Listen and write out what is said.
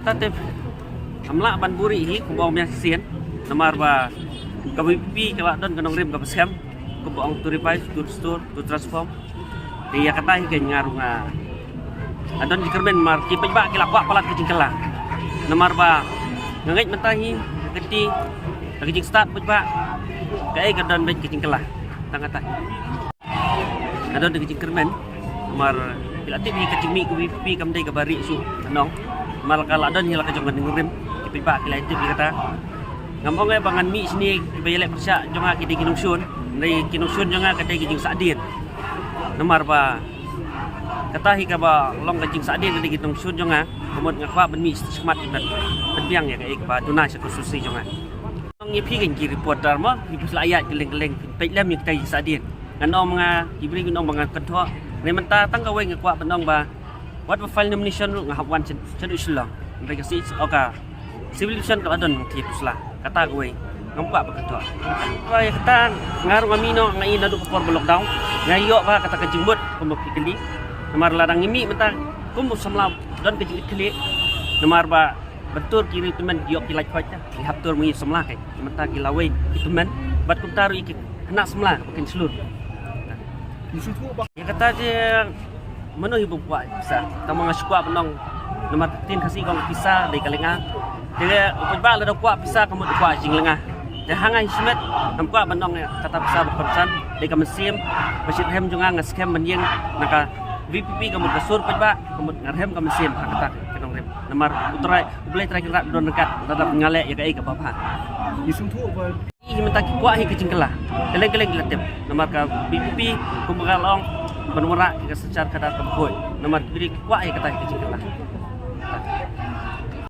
tatip amla ban buri hi kumbong mya sien namar ba kawipi kala don kanong rim ka pasem kumbong to revise to restore to transform dia kata hi kan ngaru nga adon dikerben mar kipaj ba kila kwa pala kecingkala namar ba ngait mentahi keti lagi start paj ba kai kadon bet kecingkala tangata adon dikecingkermen mar bila tip hi kecimi kuwipi kamdai ka bari su anong mal kala adon hila ka jongan ngrim kipaj ba kila tip kata ngambong ay bangan mi sini bayalek persya jonga kidi kinungsun dari kinungsun jonga kadai kijing sadin namar ba katahi ka ba long kajing sadin dari kinungsun jonga komod ngakwa ban mi semat ibat penbiang ya kai ba tunai sa konstruksi jonga ngong ipi kan ki reporter mo ipi ayat geleng-geleng pailam yang kai sadin nganong mga ibri nganong mga kadho ni menta tang ka weng ngakwa benong ba what file nomination ngahapwan chen uslang dari kasi oka civilization ka adon ti pusla kata gue ngampak begitu. Wah ya kata ngaruh amino ngai nadu kupor lockdown. Ngayo ba kata kejembut kumuk keli. Namar ladang ngimi mentang kumuk samla don kejik keli. Namar ba betul kiri teman yok kilai faja. Lihat tur mengi samla kai. Mentang kilawe teman bat kum taru ikit kena samla makin selur. Ya kata je menu ibu buat bisa. Tamu ngasukwa penong namar tin kasih kong pisah dari kalenga. Dia upaj ba kuat pisah kamu kuat jing lengah. Dia hangai simet nampak bandong kata pisah berperan di kamesim masjid hem juga ngaskem menjeng naka VPP kamu kasur upaj ba kamu ngarhem kamesim kata kenong rem namar utrai boleh terakhir rak don dekat tetap ngalek ya kai ka bapa. Isung tu apa? Ih minta kuat hi kecingkelah. Keleng-keleng dilatip namar ka VPP kumbagalong penumara secara kadar keboi namar diri kuat hi kata kecingkelah.